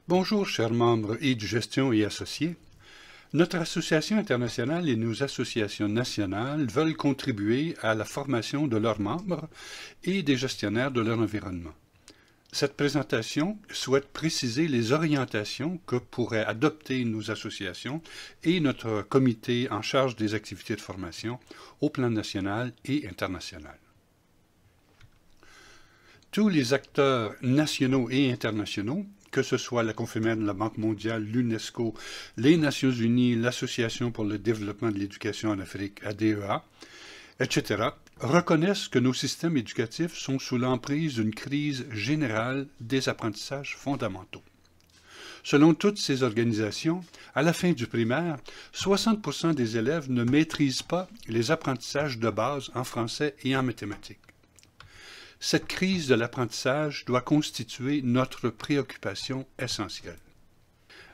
Bonjour, chers membres Gestion et associés. Notre association internationale et nos associations nationales veulent contribuer à la formation de leurs membres et des gestionnaires de leur environnement. Cette présentation souhaite préciser les orientations que pourraient adopter nos associations et notre comité en charge des activités de formation au plan national et international. Tous les acteurs nationaux et internationaux, que ce soit la Confémède, la Banque mondiale, l'UNESCO, les Nations unies, l'Association pour le développement de l'éducation en Afrique, ADEA, etc., reconnaissent que nos systèmes éducatifs sont sous l'emprise d'une crise générale des apprentissages fondamentaux. Selon toutes ces organisations, à la fin du primaire, 60% des élèves ne maîtrisent pas les apprentissages de base en français et en mathématiques. Cette crise de l'apprentissage doit constituer notre préoccupation essentielle.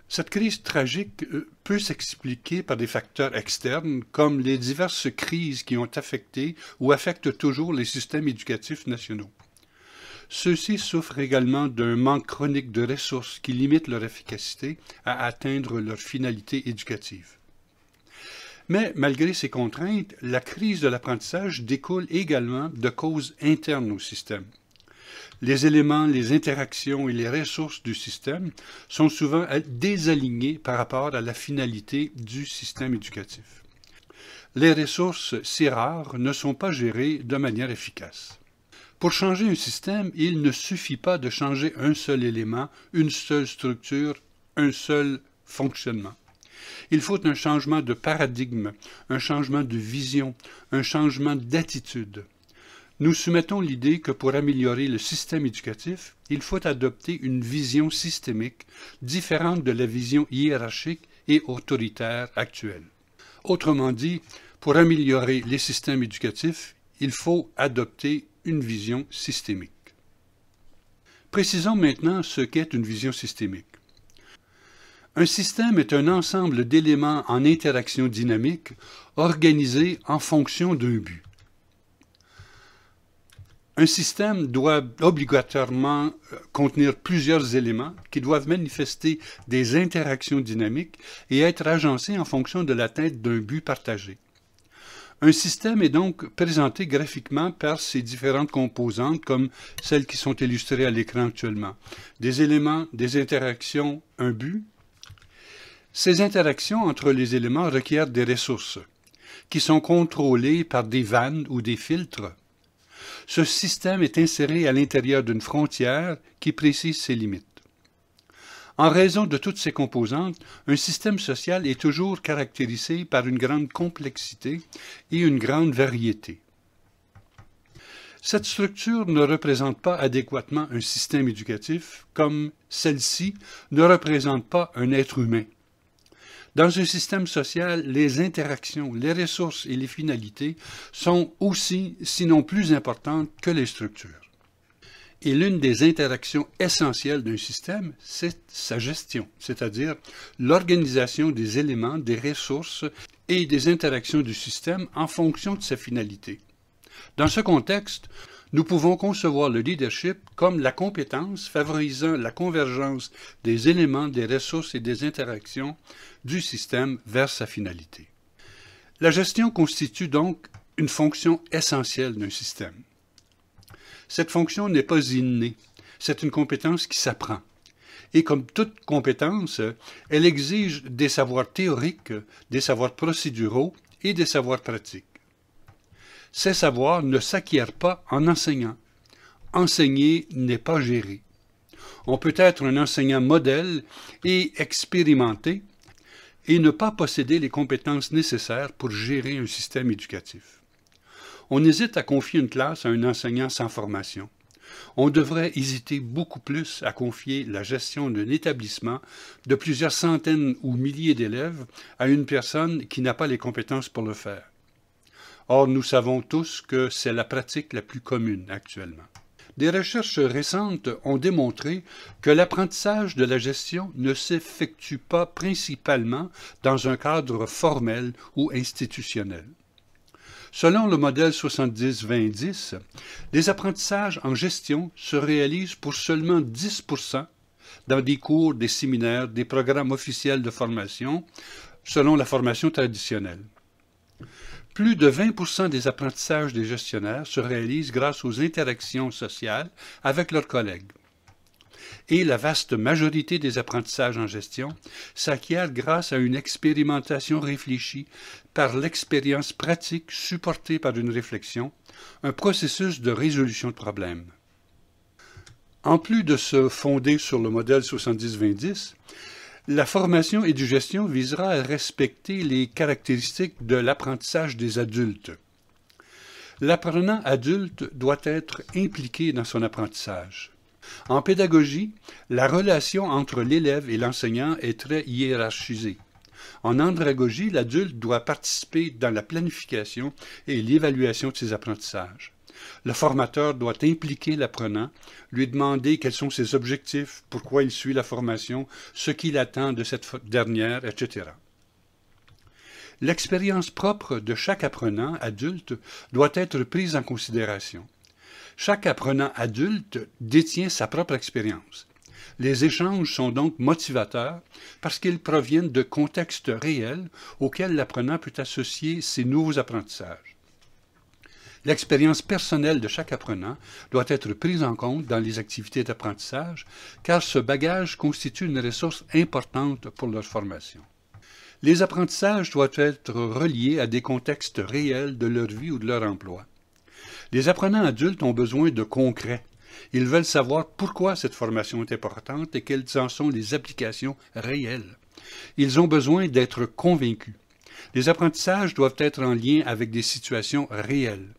Cette crise tragique peut s'expliquer par des facteurs externes comme les diverses crises qui ont affecté ou affectent toujours les systèmes éducatifs nationaux. Ceux-ci souffrent également d'un manque chronique de ressources qui limite leur efficacité à atteindre leur finalité éducative. Mais malgré ces contraintes, la crise de l'apprentissage découle également de causes internes au système. Les éléments, les interactions et les ressources du système sont souvent désalignés par rapport à la finalité du système éducatif. Les ressources si rares ne sont pas gérées de manière efficace. Pour changer un système, il ne suffit pas de changer un seul élément, une seule structure, un seul fonctionnement. Il faut un changement de paradigme, un changement de vision, un changement d'attitude. Nous soumettons l'idée que pour améliorer le système éducatif, il faut adopter une vision systémique différente de la vision hiérarchique et autoritaire actuelle. Autrement dit, pour améliorer les systèmes éducatifs, il faut adopter une vision systémique. Précisons maintenant ce qu'est une vision systémique. Un système est un ensemble d'éléments en interaction dynamique organisés en fonction d'un but. Un système doit obligatoirement contenir plusieurs éléments qui doivent manifester des interactions dynamiques et être agencés en fonction de l'atteinte d'un but partagé. Un système est donc présenté graphiquement par ses différentes composantes comme celles qui sont illustrées à l'écran actuellement. Des éléments, des interactions, un but. Ces interactions entre les éléments requièrent des ressources, qui sont contrôlées par des vannes ou des filtres. Ce système est inséré à l'intérieur d'une frontière qui précise ses limites. En raison de toutes ces composantes, un système social est toujours caractérisé par une grande complexité et une grande variété. Cette structure ne représente pas adéquatement un système éducatif, comme celle-ci ne représente pas un être humain. Dans un système social, les interactions, les ressources et les finalités sont aussi, sinon plus importantes que les structures. Et l'une des interactions essentielles d'un système, c'est sa gestion, c'est-à-dire l'organisation des éléments, des ressources et des interactions du système en fonction de sa finalité. Dans ce contexte, nous pouvons concevoir le leadership comme la compétence favorisant la convergence des éléments, des ressources et des interactions du système vers sa finalité. La gestion constitue donc une fonction essentielle d'un système. Cette fonction n'est pas innée, c'est une compétence qui s'apprend. Et comme toute compétence, elle exige des savoirs théoriques, des savoirs procéduraux et des savoirs pratiques. Ces savoirs ne s'acquièrent pas en enseignant. Enseigner n'est pas gérer. On peut être un enseignant modèle et expérimenté et ne pas posséder les compétences nécessaires pour gérer un système éducatif. On hésite à confier une classe à un enseignant sans formation. On devrait hésiter beaucoup plus à confier la gestion d'un établissement de plusieurs centaines ou milliers d'élèves à une personne qui n'a pas les compétences pour le faire. Or, nous savons tous que c'est la pratique la plus commune actuellement. Des recherches récentes ont démontré que l'apprentissage de la gestion ne s'effectue pas principalement dans un cadre formel ou institutionnel. Selon le modèle 70-20-10, les apprentissages en gestion se réalisent pour seulement 10% dans des cours, des séminaires, des programmes officiels de formation, selon la formation traditionnelle. Plus de 20% des apprentissages des gestionnaires se réalisent grâce aux interactions sociales avec leurs collègues. Et la vaste majorité des apprentissages en gestion s'acquiert grâce à une expérimentation réfléchie par l'expérience pratique supportée par une réflexion, un processus de résolution de problèmes. En plus de se fonder sur le modèle 70-20-10, la formation édugestion visera à respecter les caractéristiques de l'apprentissage des adultes. L'apprenant adulte doit être impliqué dans son apprentissage. En pédagogie, la relation entre l'élève et l'enseignant est très hiérarchisée. En andragogie, l'adulte doit participer dans la planification et l'évaluation de ses apprentissages. Le formateur doit impliquer l'apprenant, lui demander quels sont ses objectifs, pourquoi il suit la formation, ce qu'il attend de cette dernière, etc. L'expérience propre de chaque apprenant adulte doit être prise en considération. Chaque apprenant adulte détient sa propre expérience. Les échanges sont donc motivateurs parce qu'ils proviennent de contextes réels auxquels l'apprenant peut associer ses nouveaux apprentissages. L'expérience personnelle de chaque apprenant doit être prise en compte dans les activités d'apprentissage car ce bagage constitue une ressource importante pour leur formation. Les apprentissages doivent être reliés à des contextes réels de leur vie ou de leur emploi. Les apprenants adultes ont besoin de concret. Ils veulent savoir pourquoi cette formation est importante et quelles en sont les applications réelles. Ils ont besoin d'être convaincus. Les apprentissages doivent être en lien avec des situations réelles.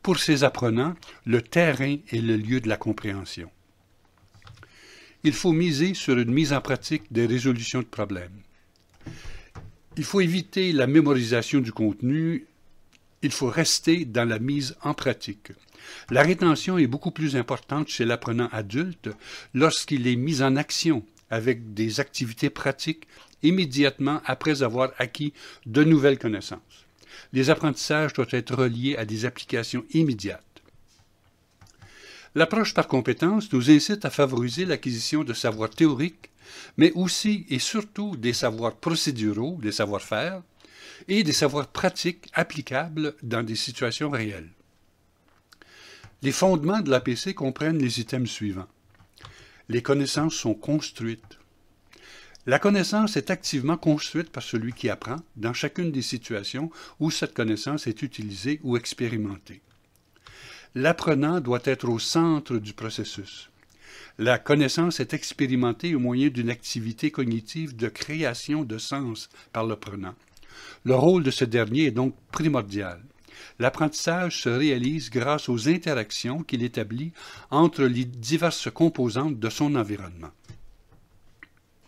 Pour ces apprenants, le terrain est le lieu de la compréhension. Il faut miser sur une mise en pratique des résolutions de problèmes. Il faut éviter la mémorisation du contenu. Il faut rester dans la mise en pratique. La rétention est beaucoup plus importante chez l'apprenant adulte lorsqu'il est mis en action avec des activités pratiques immédiatement après avoir acquis de nouvelles connaissances. Les apprentissages doivent être reliés à des applications immédiates. L'approche par compétences nous incite à favoriser l'acquisition de savoirs théoriques, mais aussi et surtout des savoirs procéduraux, des savoir-faire, et des savoirs pratiques applicables dans des situations réelles. Les fondements de l'APC comprennent les items suivants. Les connaissances sont construites. La connaissance est activement construite par celui qui apprend dans chacune des situations où cette connaissance est utilisée ou expérimentée. L'apprenant doit être au centre du processus. La connaissance est expérimentée au moyen d'une activité cognitive de création de sens par l'apprenant. Le rôle de ce dernier est donc primordial. L'apprentissage se réalise grâce aux interactions qu'il établit entre les diverses composantes de son environnement.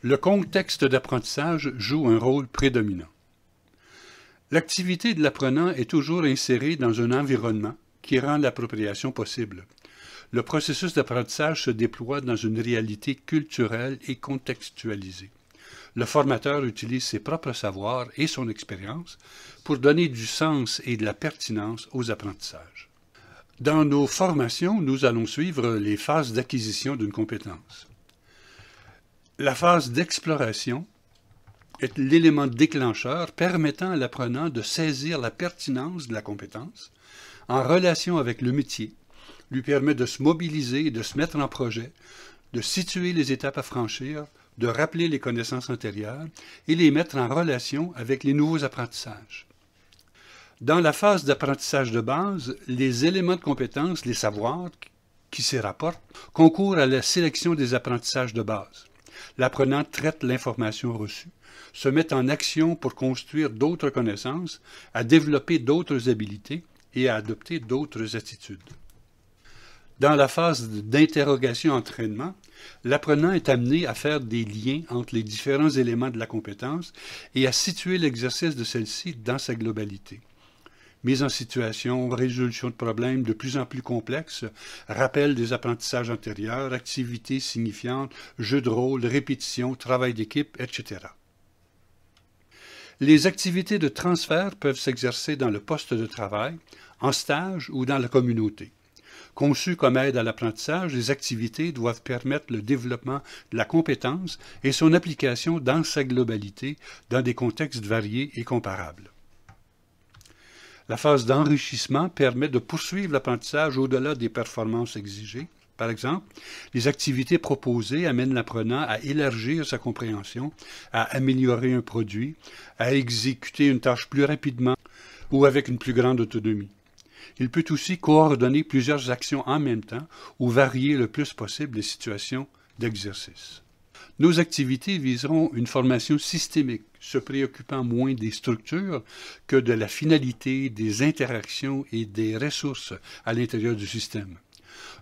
Le contexte d'apprentissage joue un rôle prédominant. L'activité de l'apprenant est toujours insérée dans un environnement qui rend l'appropriation possible. Le processus d'apprentissage se déploie dans une réalité culturelle et contextualisée. Le formateur utilise ses propres savoirs et son expérience pour donner du sens et de la pertinence aux apprentissages. Dans nos formations, nous allons suivre les phases d'acquisition d'une compétence. La phase d'exploration est l'élément déclencheur permettant à l'apprenant de saisir la pertinence de la compétence en relation avec le métier, lui permet de se mobiliser et de se mettre en projet, de situer les étapes à franchir, de rappeler les connaissances antérieures et les mettre en relation avec les nouveaux apprentissages. Dans la phase d'apprentissage de base, les éléments de compétence, les savoirs qui s'y rapportent, concourent à la sélection des apprentissages de base. L'apprenant traite l'information reçue, se met en action pour construire d'autres connaissances, à développer d'autres habiletés et à adopter d'autres attitudes. Dans la phase d'interrogation-entraînement, l'apprenant est amené à faire des liens entre les différents éléments de la compétence et à situer l'exercice de celle-ci dans sa globalité. Mise en situation, résolution de problèmes de plus en plus complexes, rappel des apprentissages antérieurs, activités signifiantes, jeux de rôle, répétition, travail d'équipe, etc. Les activités de transfert peuvent s'exercer dans le poste de travail, en stage ou dans la communauté. Conçues comme aide à l'apprentissage, les activités doivent permettre le développement de la compétence et son application dans sa globalité, dans des contextes variés et comparables. La phase d'enrichissement permet de poursuivre l'apprentissage au-delà des performances exigées. Par exemple, les activités proposées amènent l'apprenant à élargir sa compréhension, à améliorer un produit, à exécuter une tâche plus rapidement ou avec une plus grande autonomie. Il peut aussi coordonner plusieurs actions en même temps ou varier le plus possible les situations d'exercice. Nos activités viseront une formation systémique, se préoccupant moins des structures que de la finalité, des interactions et des ressources à l'intérieur du système.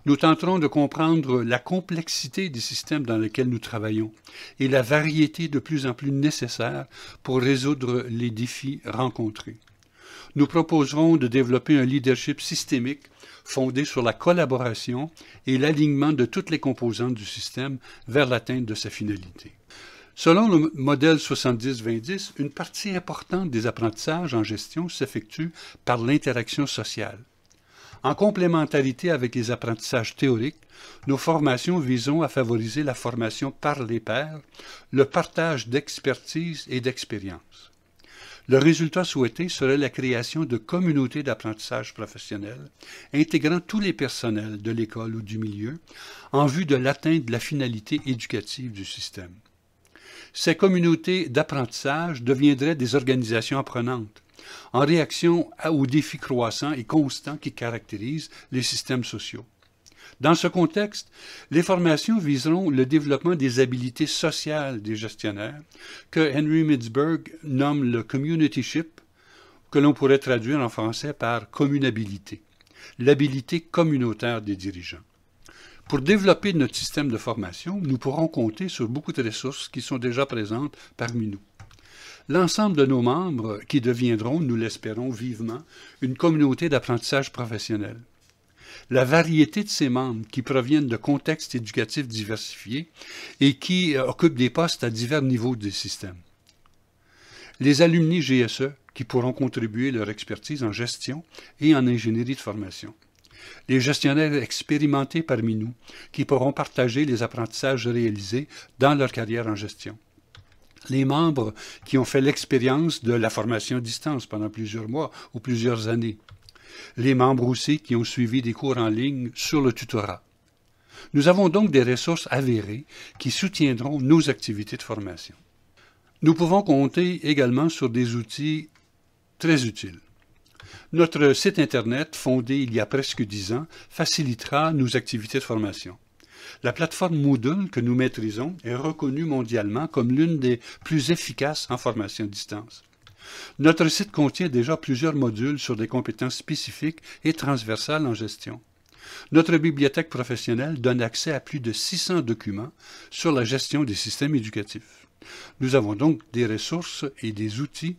Nous tenterons de comprendre la complexité des systèmes dans lesquels nous travaillons et la variété de plus en plus nécessaire pour résoudre les défis rencontrés. Nous proposerons de développer un leadership systémique fondé sur la collaboration et l'alignement de toutes les composantes du système vers l'atteinte de sa finalité. Selon le modèle 70-20-10, une partie importante des apprentissages en gestion s'effectue par l'interaction sociale. En complémentarité avec les apprentissages théoriques, nos formations visent à favoriser la formation par les pairs, le partage d'expertise et d'expérience. Le résultat souhaité serait la création de communautés d'apprentissage professionnel, intégrant tous les personnels de l'école ou du milieu, en vue de l'atteinte de la finalité éducative du système. Ces communautés d'apprentissage deviendraient des organisations apprenantes, en réaction aux défis croissants et constants qui caractérisent les systèmes sociaux. Dans ce contexte, les formations viseront le développement des habiletés sociales des gestionnaires, que Henry Mintzberg nomme le communityship, que l'on pourrait traduire en français par communabilité, l'habilité communautaire des dirigeants. Pour développer notre système de formation, nous pourrons compter sur beaucoup de ressources qui sont déjà présentes parmi nous. L'ensemble de nos membres qui deviendront, nous l'espérons vivement, une communauté d'apprentissage professionnel. La variété de ces membres qui proviennent de contextes éducatifs diversifiés et qui occupent des postes à divers niveaux des systèmes. Les alumni GSE qui pourront contribuer leur expertise en gestion et en ingénierie de formation. Les gestionnaires expérimentés parmi nous qui pourront partager les apprentissages réalisés dans leur carrière en gestion. Les membres qui ont fait l'expérience de la formation à distance pendant plusieurs mois ou plusieurs années. Les membres aussi qui ont suivi des cours en ligne sur le tutorat. Nous avons donc des ressources avérées qui soutiendront nos activités de formation. Nous pouvons compter également sur des outils très utiles. Notre site Internet, fondé il y a presque 10 ans, facilitera nos activités de formation. La plateforme Moodle que nous maîtrisons est reconnue mondialement comme l'une des plus efficaces en formation à distance. Notre site contient déjà plusieurs modules sur des compétences spécifiques et transversales en gestion. Notre bibliothèque professionnelle donne accès à plus de 600 documents sur la gestion des systèmes éducatifs. Nous avons donc des ressources et des outils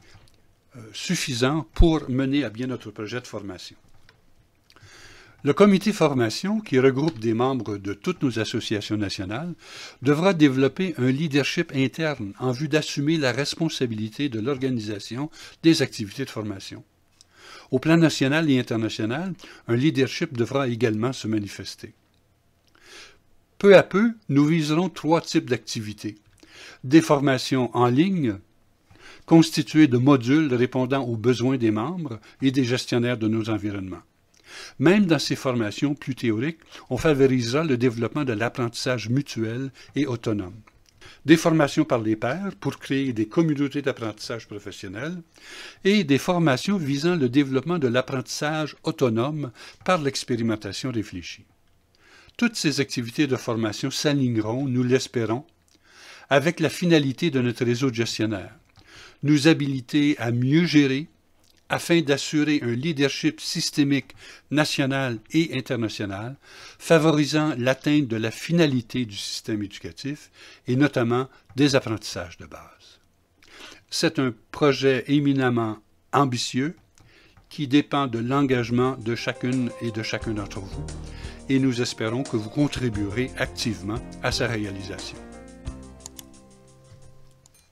suffisants pour mener à bien notre projet de formation. Le comité formation, qui regroupe des membres de toutes nos associations nationales, devra développer un leadership interne en vue d'assumer la responsabilité de l'organisation des activités de formation. Au plan national et international, un leadership devra également se manifester. Peu à peu, nous viserons 3 types d'activités. Des formations en ligne, constituées de modules répondant aux besoins des membres et des gestionnaires de nos environnements. Même dans ces formations plus théoriques, on favorisera le développement de l'apprentissage mutuel et autonome. Des formations par les pairs pour créer des communautés d'apprentissage professionnel et des formations visant le développement de l'apprentissage autonome par l'expérimentation réfléchie. Toutes ces activités de formation s'aligneront, nous l'espérons, avec la finalité de notre réseau de gestionnaires, nous habiliter à mieux gérer, afin d'assurer un leadership systémique national et international, favorisant l'atteinte de la finalité du système éducatif et notamment des apprentissages de base. C'est un projet éminemment ambitieux qui dépend de l'engagement de chacune et de chacun d'entre vous et nous espérons que vous contribuerez activement à sa réalisation.